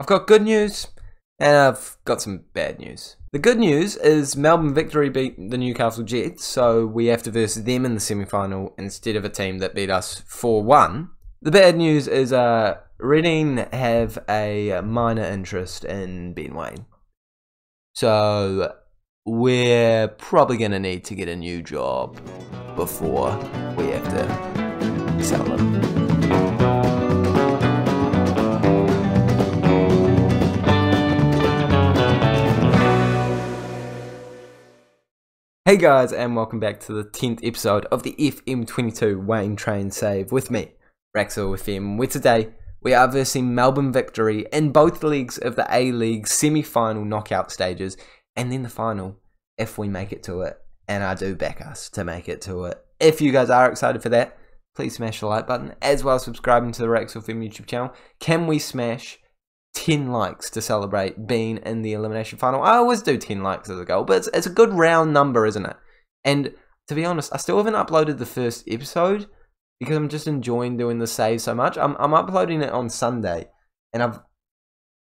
I've got good news and I've got some bad news. The good news is Melbourne Victory beat the Newcastle Jets, so we have to verse them in the semi-final instead of a team that beat us 4-1. The bad news is Reading have a minor interest in Ben Waine. So we're probably going to need to get a new job before we have to sell him. Hey guys, and welcome back to the 10th episode of the FM22 Waine Train Save with me, Raxel FM, where today we are versing Melbourne Victory in both leagues of the A-League semi-final knockout stages, and then the final, if we make it to it, and I do back us to make it to it. If you guys are excited for that, please smash the like button, as well as subscribing to the Raxel FM YouTube channel. Can we smash 10 likes to celebrate being in the elimination final? I always do 10 likes as a goal, but it's a good round number, isn't it? And to be honest, I still haven't uploaded the first episode because I'm just enjoying doing the save so much. I'm uploading it on Sunday, and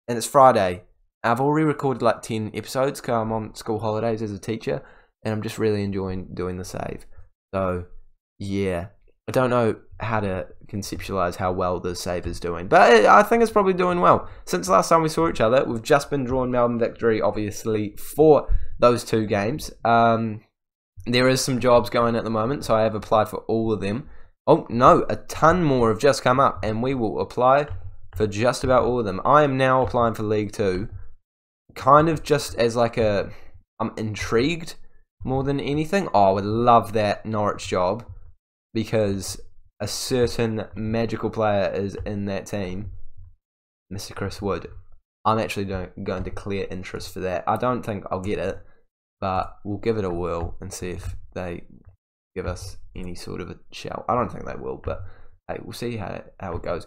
it's Friday. I've already recorded like 10 episodes because I'm on school holidays as a teacher, and I'm just really enjoying doing the save. So yeah, I don't know how to conceptualize how well the save is doing, but I think it's probably doing well. Since last time we saw each other, we've just been drawn Melbourne Victory, obviously, for those two games. There is some jobs going at the moment, so I have applied for all of them. Oh, no, a ton more have just come up, and we will apply for just about all of them. I am now applying for League 2, kind of just as like I'm intrigued more than anything. Oh, I would love that Norwich job, because a certain magical player is in that team, Mr. Chris Wood. I'm actually going to declare interest for that. I don't think I'll get it, but we'll give it a whirl and see if they give us any sort of a shout. I don't think they will, but hey, we'll see how it goes.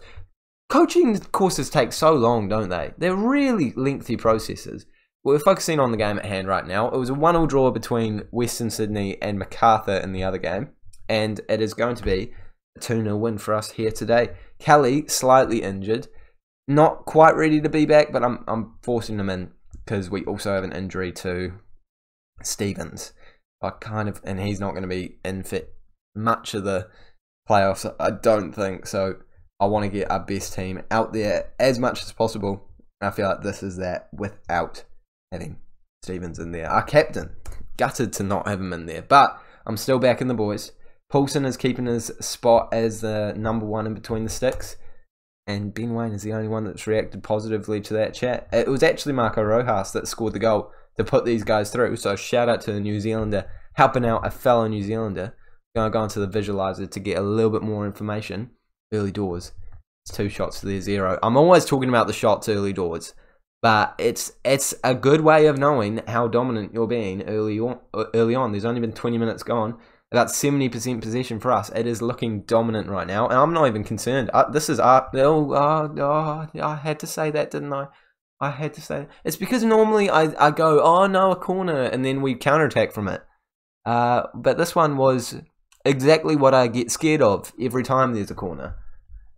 Coaching courses take so long, don't they? They're really lengthy processes. We're focusing on the game at hand right now. It was a 1-1 draw between Western Sydney and MacArthur in the other game, and it is going to be a 2-0 win for us here today. Kelly, slightly injured, not quite ready to be back, but I'm forcing him in because we also have an injury to Stevens. And he's not going to be in fit much of the playoffs, I don't think. So I want to get our best team out there as much as possible. I feel like this is that without having Stevens in there. Our captain, gutted to not have him in there, but I'm still backing the boys. Paulson is keeping his spot as the #1 in between the sticks, and Ben Waine is the only one that's reacted positively to that chat. It was actually Marco Rojas that scored the goal to put these guys through, so shout out to the New Zealander helping out a fellow New Zealander. Going to go into the visualizer to get a little bit more information. Early doors, it's 2 shots to their 0. I'm always talking about the shots early doors, but it's a good way of knowing how dominant you're being early on. There's only been 20 minutes gone. About 70% possession for us. It is looking dominant right now, and I'm not even concerned. This is I had to say that, didn't I? I had to say that. It's because normally I go, oh no, a corner, and then we counterattack from it. But this one was exactly what I get scared of every time there's a corner.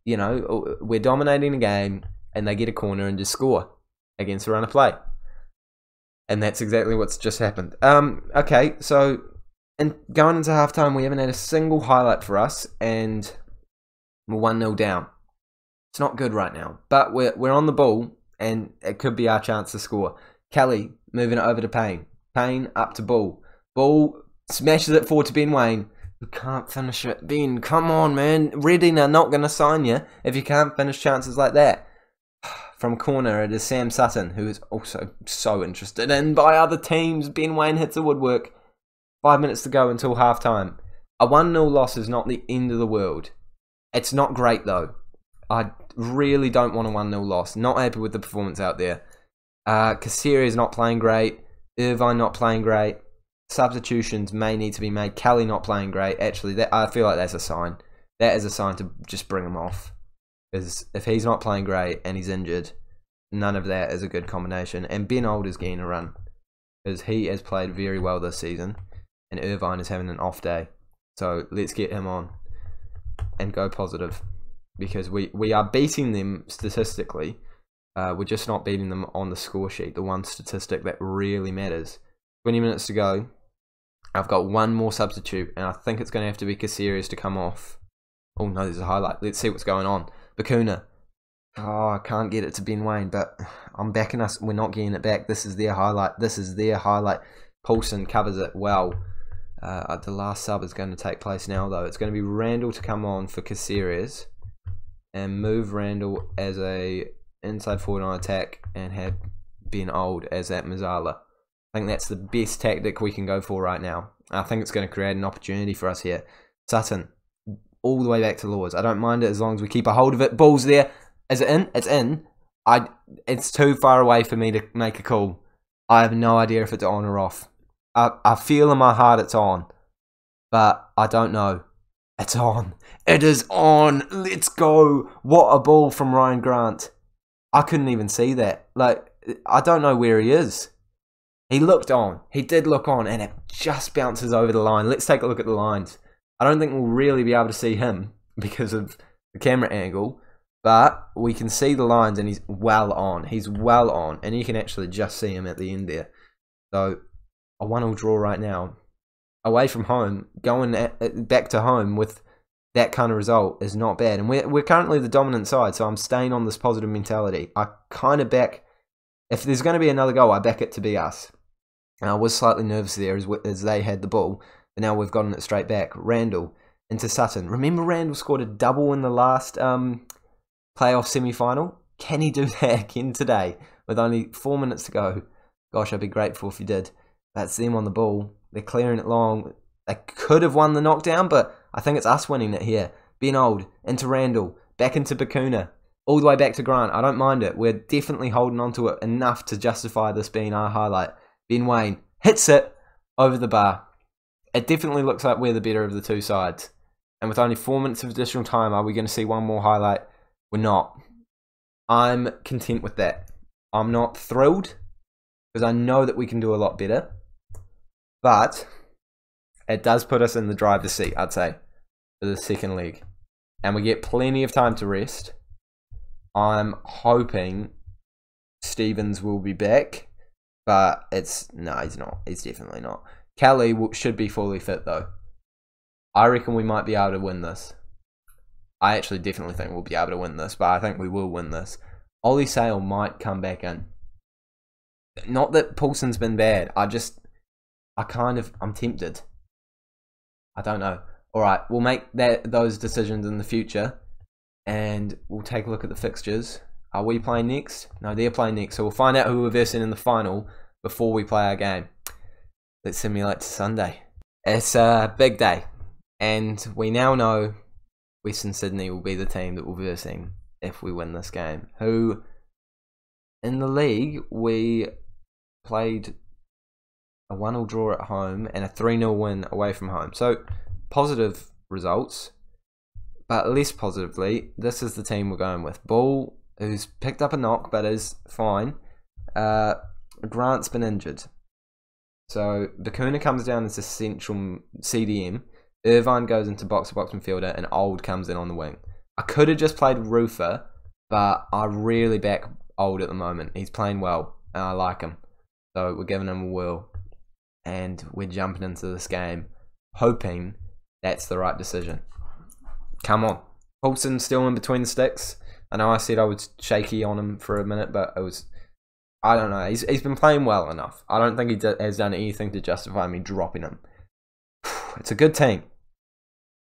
You know, we're dominating a game, and they get a corner and just score against the run of play. And that's exactly what's just happened. Okay, so and going into halftime, we haven't had a single highlight for us, and we're 1-0 down. It's not good right now, but we're on the ball, and it could be our chance to score. Kelly moving it over to Payne. Payne up to Ball. Ball smashes it forward to Ben Waine. We can't finish it. Ben, come on, man. Reading are not going to sign you if you can't finish chances like that. From corner, it is Sam Sutton, who is also so interested in by other teams. Ben Waine hits the woodwork. 5 minutes to go until halftime. A 1-0 loss is not the end of the world. It's not great though. I really don't want a 1-0 loss. Not happy with the performance out there. Seria is not playing great. Irvine not playing great. Substitutions may need to be made. Kelly not playing great. Actually, I feel like that's a sign. That is a sign to just bring him off. Because if he's not playing great and he's injured, none of that is a good combination. And Ben Old is getting a run, because he has played very well this season. And Irvine is having an off day. So let's get him on and go positive, because we are beating them statistically. We're just not beating them on the score sheet, the one statistic that really matters. 20 minutes to go. I've got one more substitute, and I think it's going to have to be Caceres to come off. Oh no, there's a highlight. Let's see what's going on. Bacuna. Oh, I can't get it to Ben Waine, but I'm backing us. We're not getting it back. This is their highlight. This is their highlight. Poulsen covers it well. The last sub is going to take place now, though. It's going to be Randall to come on for Caceres and move Randall as a inside forward on attack and have Ben Old as that Mazzala. I think that's the best tactic we can go for right now. I think it's going to create an opportunity for us here. Sutton, all the way back to Laws. I don't mind it as long as we keep a hold of it. Ball's there. Is it in? It's in. It's too far away for me to make a call. I have no idea if it's on or off. I feel in my heart it's on, but I don't know. It's on. It is on. Let's go. What a ball from Ryan Grant. I couldn't even see that. Like, I don't know where he is. He looked on. He did look on, and it just bounces over the line. Let's take a look at the lines. I don't think we'll really be able to see him because of the camera angle, but we can see the lines, and he's well on. He's well on, and you can actually just see him at the end there. So, a 1-1 draw right now. Away from home, going back to home with that kind of result is not bad. And we're currently the dominant side, so I'm staying on this positive mentality. I kind of back, if there's going to be another goal, I back it to be us. And I was slightly nervous there as they had the ball, but now we've gotten it straight back. Randall into Sutton. Remember Randall scored a double in the last playoff semi-final? Can he do that again today with only 4 minutes to go? Gosh, I'd be grateful if he did. That's them on the ball. They're clearing it long. They could have won the knockdown, but I think it's us winning it here. Ben Old into Randall, back into Bacuna, all the way back to Grant. I don't mind it. We're definitely holding on to it enough to justify this being our highlight. Ben Waine hits it over the bar. It definitely looks like we're the better of the two sides. And with only 4 minutes of additional time, are we going to see one more highlight? We're not. I'm content with that. I'm not thrilled because I know that we can do a lot better. But it does put us in the driver's seat, I'd say, for the second leg. And we get plenty of time to rest. I'm hoping Stevens will be back. But no, he's not. He's definitely not. Kelly should be fully fit, though. I reckon we might be able to win this. I actually definitely think we'll be able to win this, but I think we will win this. Ollie Sale might come back in. Not that Poulsen's been bad. I'm tempted. I don't know. Alright, we'll make those decisions in the future. And we'll take a look at the fixtures. Are we playing next? No, they're playing next. So we'll find out who we're versing in the final before we play our game. Let's simulate to Sunday. It's a big day. And we now know Western Sydney will be the team that we're versing if we win this game. Who, in the league, we played a 1-1 draw at home and a 3-0 win away from home. So, positive results. But less positively, this is the team we're going with. Ball, who's picked up a knock but is fine. Grant's been injured. So, Bacuna comes down as a central CDM. Irvine goes into box-to-box midfielder and Old comes in on the wing. I could have just played Rufer, but I really back Old at the moment. He's playing well and I like him. So, we're giving him a whirl. And we're jumping into this game, hoping that's the right decision. Come on. Poulsen's still in between the sticks. I know I said I was shaky on him for a minute, but it was... I don't know. He's been playing well enough. I don't think he has done anything to justify me dropping him. It's a good team.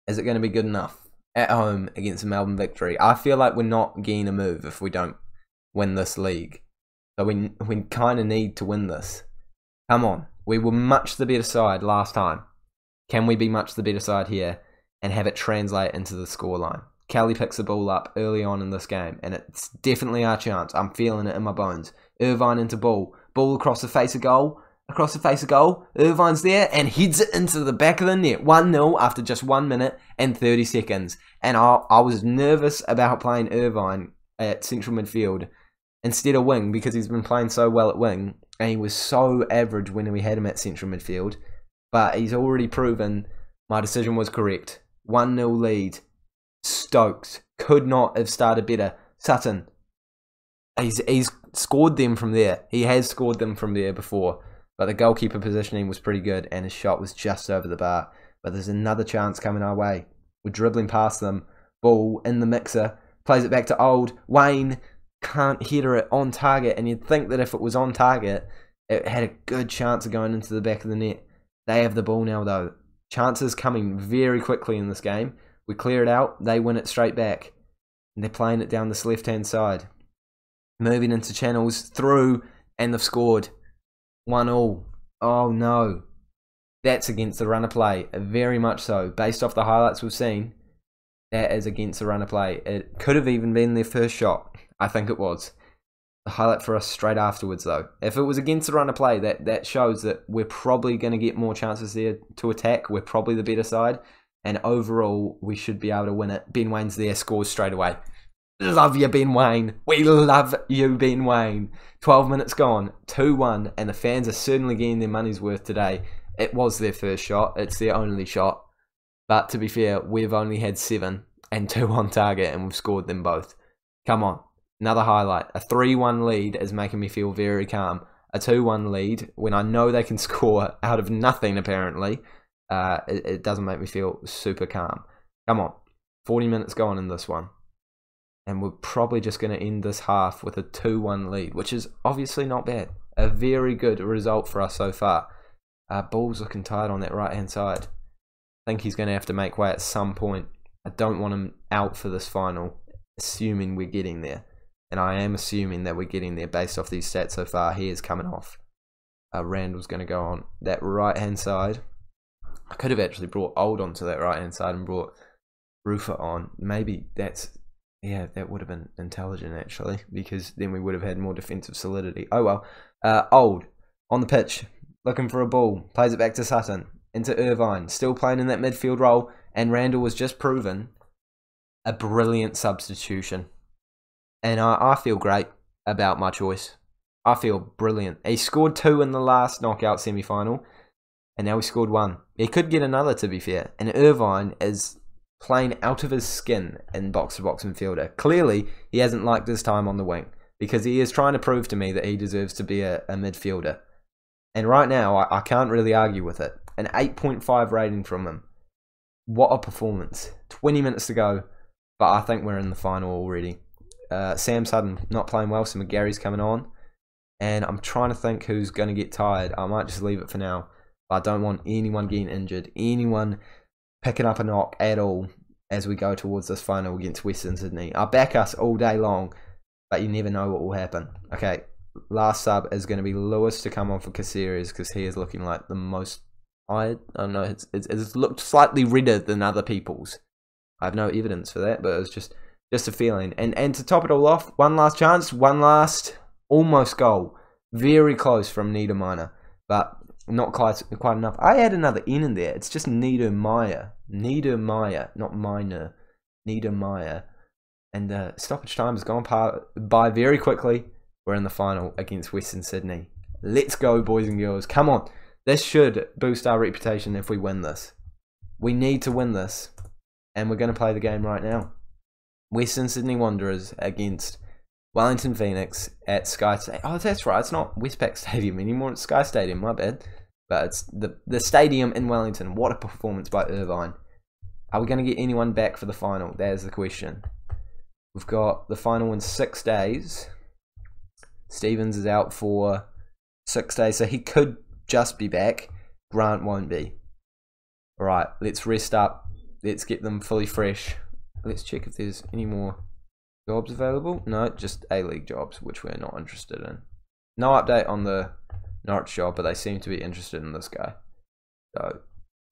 Is it going to be good enough at home against a Melbourne Victory? I feel like we're not getting a move if we don't win this league. So we kind of need to win this. Come on. We were much the better side last time. Can we be much the better side here and have it translate into the scoreline? Kelly picks the ball up early on in this game, and it's definitely our chance. I'm feeling it in my bones. Irvine into ball. Ball across the face of goal. Across the face of goal. Irvine's there and heads it into the back of the net. 1-0 after just 1 minute and 30 seconds. And I was nervous about playing Irvine at central midfield instead of wing because he's been playing so well at wing. And he was so average when we had him at central midfield. But he's already proven my decision was correct. 1-0 lead. Stokes. Could not have started better. Sutton. He's scored them from there. He has scored them from there before. But the goalkeeper positioning was pretty good, and his shot was just over the bar. But there's another chance coming our way. We're dribbling past them. Ball in the mixer. Plays it back to Old. Waine can't header it on target, and you'd think that if it was on target, it had a good chance of going into the back of the net. They have the ball now, though. Chances coming very quickly in this game. We clear it out. They win it straight back. And they're playing it down this left-hand side. Moving into channels, through, and they've scored. 1-1. Oh no. That's against the run of play. Very much so. Based off the highlights we've seen, that is against the run of play. It could have even been their first shot. I think it was. The highlight for us straight afterwards, though. If it was against the run of play, that shows that we're probably going to get more chances there to attack. We're probably the better side. And overall, we should be able to win it. Ben Waine's there, scores straight away. Love you, Ben Waine. We love you, Ben Waine. 12 minutes gone, 2-1, and the fans are certainly getting their money's worth today. It was their first shot. It's their only shot. But to be fair, we've only had 7 and 2 on target, and we've scored them both. Come on. Another highlight. A 3-1 lead is making me feel very calm. A 2-1 lead, when I know they can score out of nothing, apparently, it doesn't make me feel super calm. Come on. 40 minutes gone in this one. And we're probably just going to end this half with a 2-1 lead, which is obviously not bad. A very good result for us so far. Ball's looking tired on that right-hand side. I think he's going to have to make way at some point. I don't want him out for this final, assuming we're getting there. And I am assuming that we're getting there based off these stats so far. He is coming off. Randall's going to go on that right-hand side. I could have actually brought Old onto that right-hand side and brought Rufer on. Maybe that's... Yeah, that would have been intelligent, actually, because then we would have had more defensive solidity. Oh, well. Old, on the pitch, looking for a ball. Plays it back to Sutton, into Irvine. Still playing in that midfield role, and Randall was just proven a brilliant substitution. And I feel great about my choice. I feel brilliant. He scored 2 in the last knockout semi-final, and now he scored 1. He could get another, to be fair. And Irvine is... playing out of his skin in box-to-box midfielder. Clearly, he hasn't liked his time on the wing, because he is trying to prove to me that he deserves to be a midfielder. And right now, I can't really argue with it. An 8.5 rating from him. What a performance. 20 minutes to go, but I think we're in the final already. Sam Sutton not playing well, so McGarry's coming on. And I'm trying to think who's going to get tired. I might just leave it for now. But I don't want anyone getting injured. Anyone... picking up a knock at all as we go towards this final against Western Sydney. I'll back us all day long, but you never know what will happen. Okay, last sub is going to be Lewis to come on for Caceres because he is looking like the most tired. I don't know, it's looked slightly redder than other people's. I have no evidence for that, but it was just a feeling. And to top it all off, one last chance, one last almost goal. Very close from Niedermeyer, but not quite enough. I had another N in there. It's just Niedermeyer. Niedermeyer, not Miner. Niedermeyer. And stoppage time has gone by very quickly. We're in the final against Western Sydney. Let's go, boys and girls. Come on. This should boost our reputation if we win this. We need to win this. And we're going to play the game right now. Western Sydney Wanderers against Wellington Phoenix at Sky Stadium. Oh, that's right. It's not Westpac Stadium anymore. It's Sky Stadium. My bad. But it's the stadium in Wellington. What a performance by Irvine. Are we going to get anyone back for the final? That is the question. We've got the final in 6 days. Stevens is out for 6 days, so he could just be back. Grant won't be. Alright, let's rest up. Let's get them fully fresh. Let's check if there's any more jobs available. No, just A-League jobs, which we're not interested in. No update on the Norwich job, but they seem to be interested in this guy. So,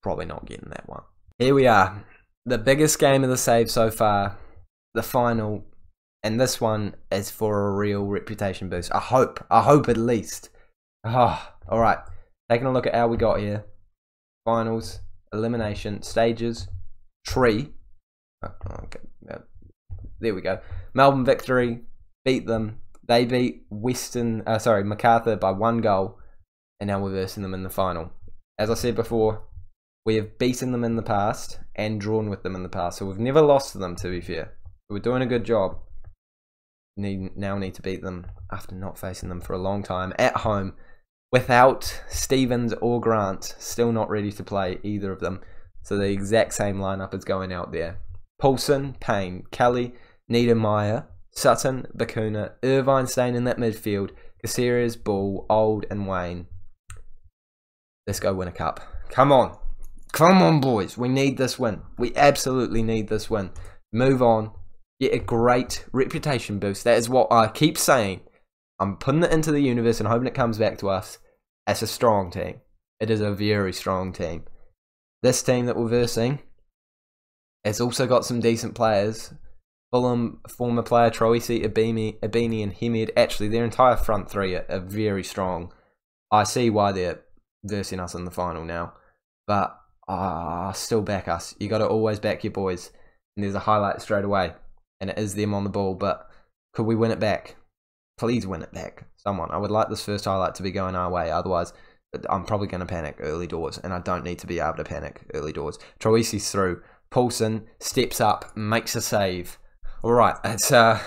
probably not getting that one. Here we are. The biggest game of the save so far. The final. And this one is for a real reputation boost. I hope at least. Oh, alright. Taking a look at how we got here. Finals, elimination, stages, tree. Okay. There we go. Melbourne victory. Beat them. They beat MacArthur by 1 goal. And now we're versing them in the final. As I said before, we have beaten them in the past and drawn with them in the past. So we've never lost to them, to be fair. We're doing a good job. now need to beat them after not facing them for a long time at home without Stevens or Grant. Still not ready to play, either of them. So the exact same lineup is going out there. Poulsen, Payne, Kelly, Niedermeyer, Sutton, Bakuna, Irvine staying in that midfield, Caceres, Ball, Old and Waine. Let's go win a cup. Come on. Come on, boys. We need this win. We absolutely need this win. Move on. Get a great reputation boost. That is what I keep saying. I'm putting it into the universe and hoping it comes back to us. It's a strong team. It is a very strong team. This team that we're versing has also got some decent players. Fulham former player Troisi, Abini and Hemed. Actually, their entire front three are very strong. I see why they're versing us in the final now. But still back us. You got to always back your boys. And there's a highlight straight away. And it is them on the ball. But could we win it back? Please win it back. Someone. I would like this first highlight to be going our way. Otherwise, I'm probably going to panic early doors. And I don't need to be able to panic early doors. Troisi's through. Poulsen steps up. Makes a save. Alright. It's not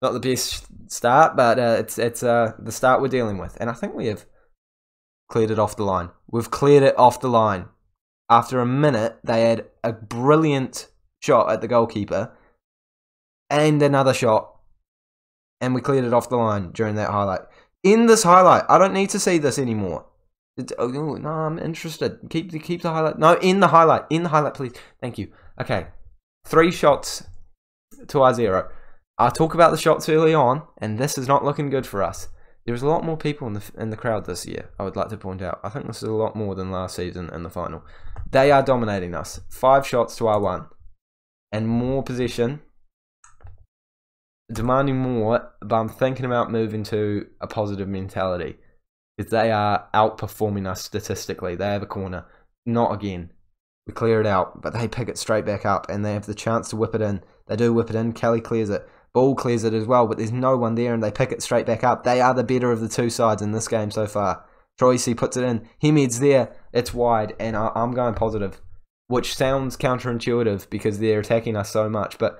the best start. But it's the start we're dealing with. And I think we have cleared it off the line. We've cleared it off the line. After a minute, they had a brilliant shot at the goalkeeper. And another shot. And we cleared it off the line during that highlight. In this highlight, I don't need to see this anymore. No, I'm interested. Keep the highlight. No, in the highlight. In the highlight, please. Thank you. Okay. 3 shots to our 0. I'll talk about the shots early on. And this is not looking good for us. There's a lot more people in the crowd this year, I would like to point out. I think this is a lot more than last season in the final. They are dominating us. 5 shots to our 1. And more possession. Demanding more, but I'm thinking about moving to a positive mentality. Because they are outperforming us statistically. They have a corner. Not again. We clear it out, but they pick it straight back up. And they have the chance to whip it in. They do whip it in. Kelly clears it. Ball clears it as well, but there's no one there and they pick it straight back up. They are the better of the 2 sides in this game so far. Troisi puts it in. Hemed's there. It's wide and I'm going positive, which sounds counterintuitive because they're attacking us so much, but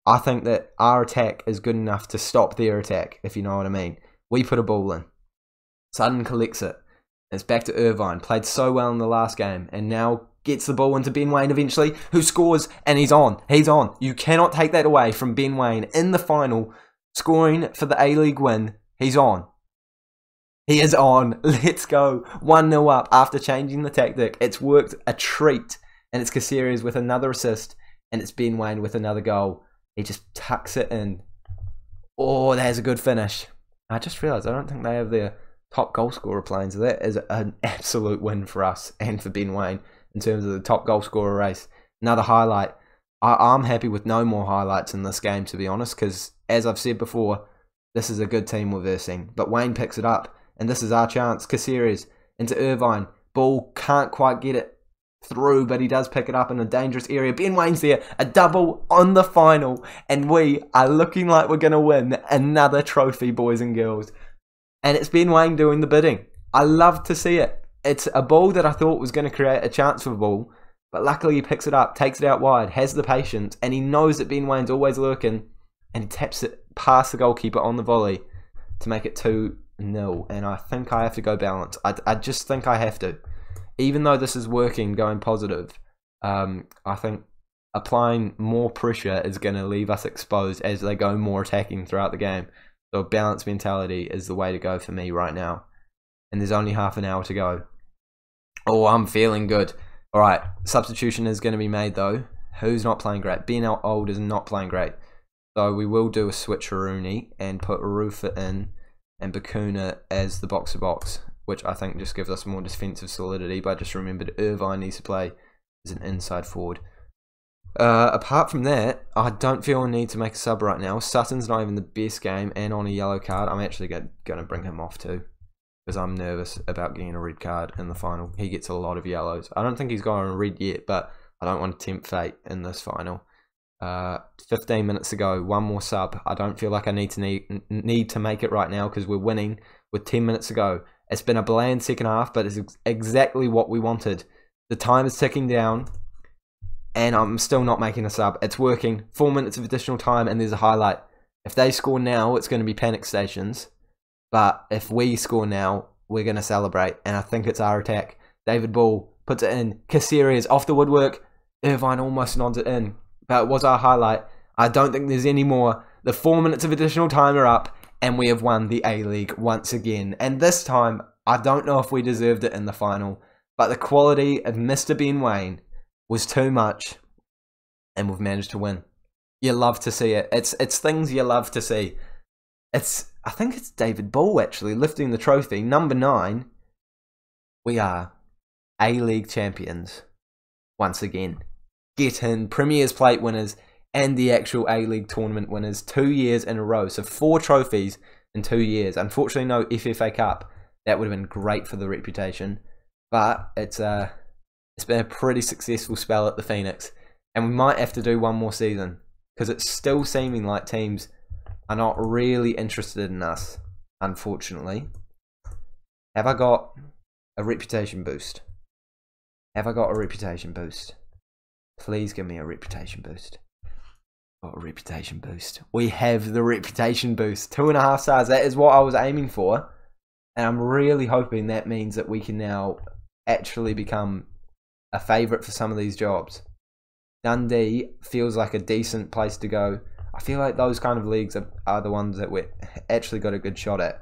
I think that our attack is good enough to stop their attack, if you know what I mean. We put a ball in. Sutton collects it. It's back to Irvine. Played so well in the last game and now gets the ball into Ben Waine eventually, who scores, and he's on. He's on. You cannot take that away from Ben Waine in the final, scoring for the A-League win. He's on. He is on. Let's go. 1-0 up after changing the tactic. It's worked a treat, and it's Caceres with another assist, and it's Ben Waine with another goal. He just tucks it in. Oh, there's a good finish. I just realised I don't think they have their top goal scorer playing, so that is an absolute win for us and for Ben Waine. In terms of the top goal scorer race. Another highlight. I'm happy with no more highlights in this game, to be honest, because as I've said before, this is a good team we're versing. But Waine picks it up, and this is our chance. Caceres into Irvine. Ball can't quite get it through, but he does pick it up in a dangerous area. Ben Waine's there. A double on the final, and we are looking like we're going to win another trophy, boys and girls. And it's Ben Waine doing the bidding. I love to see it. It's a ball that I thought was going to create a chance for a ball, but luckily he picks it up, takes it out wide, has the patience, and he knows that Ben Waine's always lurking, and he taps it past the goalkeeper on the volley to make it 2-0, and I think I have to go balance. I just think I have to. Even though this is working, going positive, I think applying more pressure is going to leave us exposed as they go more attacking throughout the game. So balanced mentality is the way to go for me right now. And there's only half an hour to go. Oh, I'm feeling good. Alright, substitution is going to be made though. Who's not playing great? Ben Old is not playing great. So we will do a switcheroonie and put Rufa in and Bakuna as the box-to-box, which I think just gives us more defensive solidity. But I just remembered Irvine needs to play as an inside forward. Apart from that, I don't feel a need to make a sub right now. Sutton's not even the best game and on a yellow card. I'm actually going to bring him off too, because I'm nervous about getting a red card in the final. He gets a lot of yellows. I don't think he's got a red yet, but I don't want to tempt fate in this final. 15 minutes to go, 1 more sub. I don't feel like I need to make it right now because we're winning with 10 minutes to go. It's been a bland second half, but it's exactly what we wanted. The time is ticking down, and I'm still not making a sub. It's working. 4 minutes of additional time, and there's a highlight. If they score now, it's going to be panic stations. But if we score now, we're going to celebrate. And I think it's our attack. David Ball puts it in. Caceres off the woodwork. Irvine almost nods it in. But it was our highlight. I don't think there's any more. The 4 minutes of additional time are up. And we have won the A-League once again. And this time, I don't know if we deserved it in the final. But the quality of Mr. Ben Waine was too much. And we've managed to win. You love to see it. It's things you love to see. I think it's David Ball actually lifting the trophy. Number 9. We are A-League champions once again. Get in, Premier's Plate winners and the actual A-League tournament winners 2 years in a row. So 4 trophies in 2 years. Unfortunately, no FFA Cup. That would have been great for the reputation. But it's been a pretty successful spell at the Phoenix. And we might have to do one more season. Because it's still seeming like teams are not really interested in us, unfortunately. Have I got a reputation boost? Have I got a reputation boost? Please give me a reputation boost. Got a reputation boost. We have the reputation boost. 2.5 stars. That is what I was aiming for. And I'm really hoping that means that we can now actually become a favourite for some of these jobs. Dundee feels like a decent place to go. I feel like those kind of leagues are the ones that we've actually got a good shot at.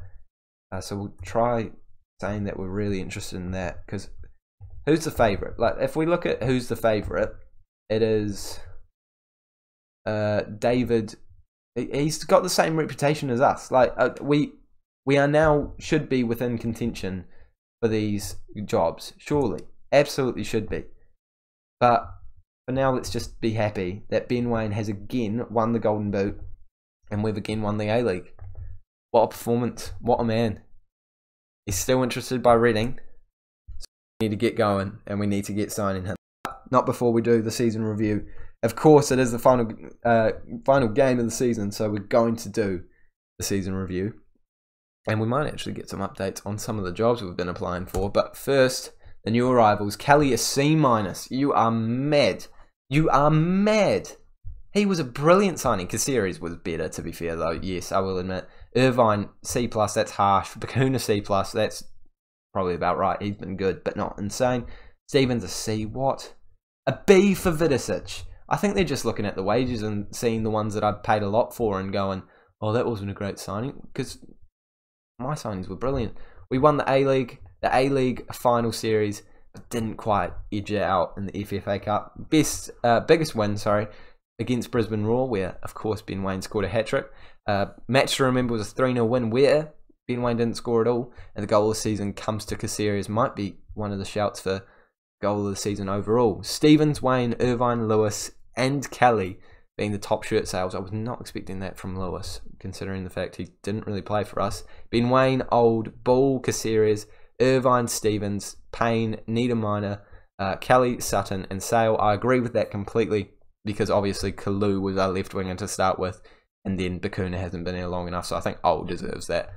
So we'll try saying that we're really interested in that. Because who's the favourite? Like, if we look at who's the favourite, it is David. He's got the same reputation as us. Like, we are now should be within contention for these jobs. Surely. Absolutely should be. But for now, let's just be happy that Ben Waine has again won the Golden Boot and we've again won the A-League. What a performance. What a man. He's still interested by Reading. So we need to get going and we need to get signing him. Not before we do the season review. Of course, it is the final game of the season, so we're going to do the season review. And we might actually get some updates on some of the jobs we've been applying for. But first, the new arrivals. Kelly a C-. You are mad. You are mad. He was a brilliant signing. Caceres was better, to be fair, though. Yes, I will admit. Irvine, C+, that's harsh. Bacuna, C+, that's probably about right. He's been good, but not insane. Stevens, a C. What? A B for Vidicic. I think they're just looking at the wages and seeing the ones that I've paid a lot for and going, oh, that wasn't a great signing. Because my signings were brilliant. We won the A-League. The A-League final series, but didn't quite edge it out in the FFA Cup. Biggest win, against Brisbane Roar, where, of course, Ben Waine scored a hat-trick. Match to remember was a 3-0 win where Ben Waine didn't score at all. And the goal of the season comes to Caceres. Might be one of the shouts for goal of the season overall. Stevens, Waine, Irvine, Lewis, and Kelly being the top shirt sales. I was not expecting that from Lewis, considering the fact he didn't really play for us. Ben Waine, Old, Ball, Caceres, Irvine, Stevens, Payne, Niederminer, Kelly, Sutton, and Sale. I agree with that completely because obviously Kalu was our left winger to start with, and then Bacuna hasn't been here long enough, so I think Old deserves that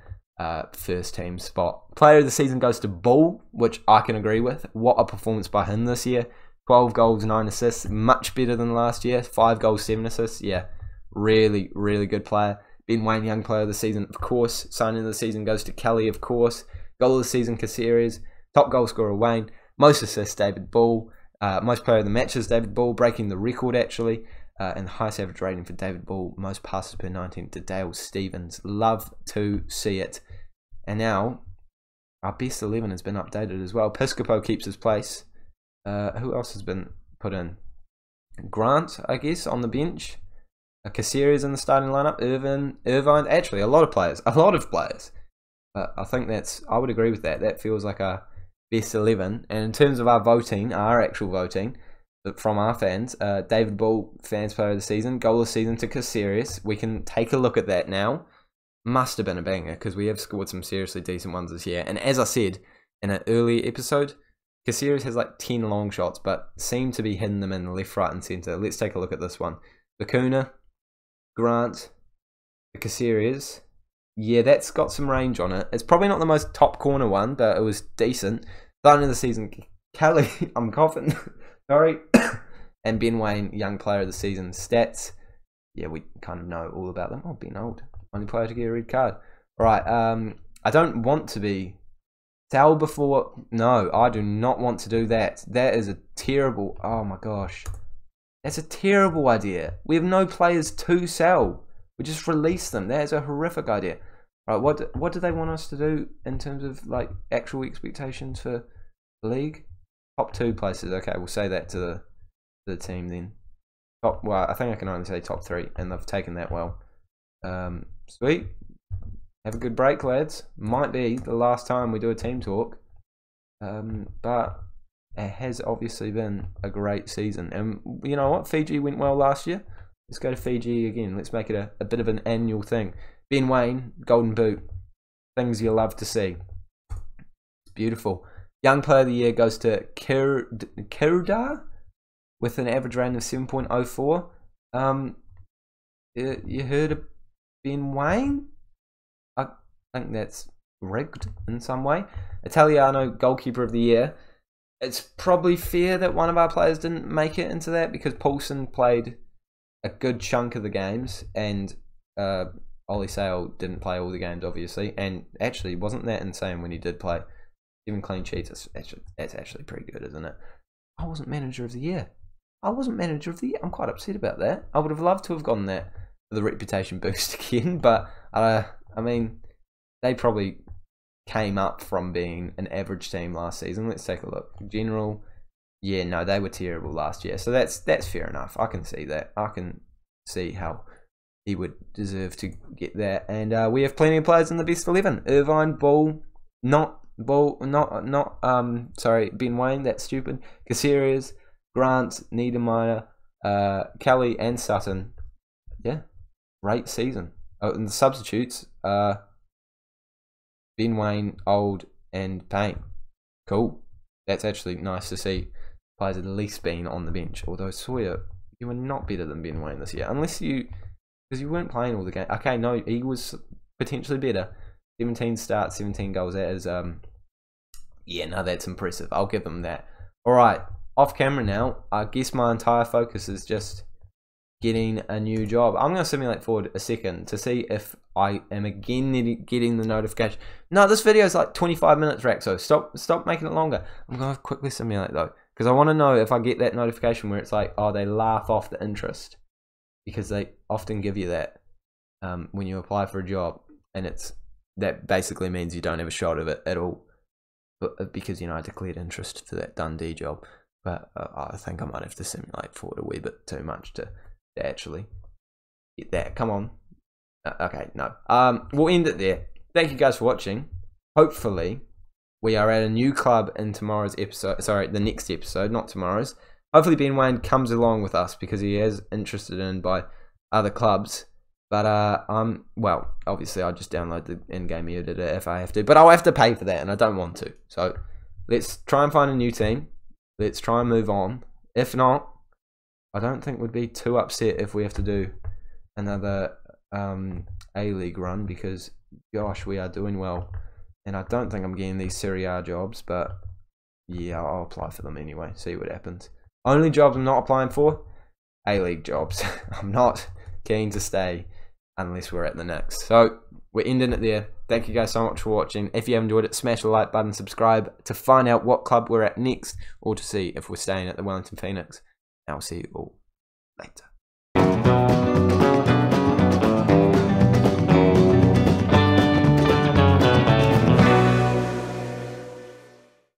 first team spot. Player of the season goes to Ball, which I can agree with. What a performance by him this year. 12 goals, 9 assists, much better than last year. 5 goals, 7 assists. Yeah, really, really good player. Ben Waine, young player of the season, of course. Signing of the season goes to Kelly, of course. Goal of the season, Caceres. Top goal scorer, Waine. Most assists, David Ball. Most player of the matches, David Ball, breaking the record actually. And the highest average rating for David Ball. Most passes per 19 to Dale Stevens. Love to see it. And now, our best 11 has been updated as well. Piscopo keeps his place. Who else has been put in? Grant, I guess, on the bench. Caceres in the starting lineup. Irvine. Actually, a lot of players. But I think I would agree with that. That feels like our best 11. And in terms of our voting, our actual voting, from our fans, David Ball, fans player of the season, goal of the season to Caceres. We can take a look at that now. Must have been a banger because we have scored some seriously decent ones this year. And as I said in an earlier episode, Caceres has like 10 long shots, but seem to be hitting them in the left, right, and centre. Let's take a look at this one. Bacuna, Grant, Caceres. Yeah, that's got some range on it. It's probably not the most top corner one, but it was decent. Starting of the season, Kelly, I'm coughing, sorry. And Ben Waine, young player of the season. Stats, yeah, we kind of know all about them. Oh, being old. Only player to get a red card. All right, I don't want to be sell before. No, I do not want to do that. That is a terrible. Oh my gosh, that's a terrible idea. We have no players to sell. We just release them. That is a horrific idea. Right, what do they want us to do in terms of like actual expectations for the league? Top 2 places. Okay, we'll say that to the team then. Well, I think I can only say top 3, and they've taken that well. Sweet. Have a good break, lads. Might be the last time we do a team talk, but it has obviously been a great season. And you know what? Fiji went well last year. Let's go to Fiji again. Let's make it a bit of an annual thing. Ben Waine, Golden Boot. Things you love to see. It's beautiful. Young Player of the Year goes to Kirda with an average rating of 7.04. You heard of Ben Waine? I think that's rigged in some way. Italiano, Goalkeeper of the Year. It's probably fair that one of our players didn't make it into that because Paulson played a good chunk of the games, and Ollie Sale didn't play all the games, obviously. And actually, wasn't that insane when he did play? 7 clean sheets. That's actually pretty good, isn't it? I wasn't Manager of the Year. I'm quite upset about that. I would have loved to have gotten that for the reputation boost again, but I mean, they probably came up from being an average team last season. Let's take a look. General, yeah, no, they were terrible last year, so that's fair enough. I can see that. I can see how he would deserve to get that. And we have plenty of players in the best 11. Irvine, sorry, Ben Waine, that's stupid. Caceres, Grant, Niedermeyer, Kelly, and Sutton. Yeah, great season. Oh, and the substitutes are Ben Waine, Old, and Payne. Cool. That's actually nice to see players at least being on the bench. Although Sawyer, you were not better than Ben Waine this year, unless because you weren't playing all the games. Okay, no, he was potentially better. 17 starts, 17 goals. That is, yeah, no, that's impressive. I'll give them that. All right, off camera now. I guess my entire focus is just getting a new job. I'm going to simulate forward a second to see if I am again getting the notification. No, this video is like 25 minutes, Rack, so stop making it longer. I'm going to quickly simulate though, because I want to know if I get that notification where it's like, oh, they laugh off the interest, because they often give you that when you apply for a job, and that basically means you don't have a shot of it at all, but because, you know, I declared interest for that Dundee job. But I think I might have to simulate forward a wee bit too much to actually get that. Come on. Okay, no. We'll end it there. Thank you guys for watching. Hopefully, we are at a new club in tomorrow's episode. Sorry, the next episode, not tomorrow's. Hopefully, Ben Waine comes along with us because he is interested in by other clubs. But well, obviously, I'll just download the in-game editor if I have to. But I'll have to pay for that, and I don't want to. So let's try and find a new team. Let's try and move on. If not, I don't think we'd be too upset if we have to do another A-League run, because gosh, we are doing well, and I don't think I'm getting these Seria A jobs, but yeah, I'll apply for them anyway, see what happens. Only jobs I'm not applying for, A-League jobs. I'm not keen to stay unless we're at the next. So we're ending it there. Thank you guys so much for watching. If you have enjoyed it, smash the like button, subscribe to find out what club we're at next, or to see if we're staying at the Wellington Phoenix. I'll see you all later.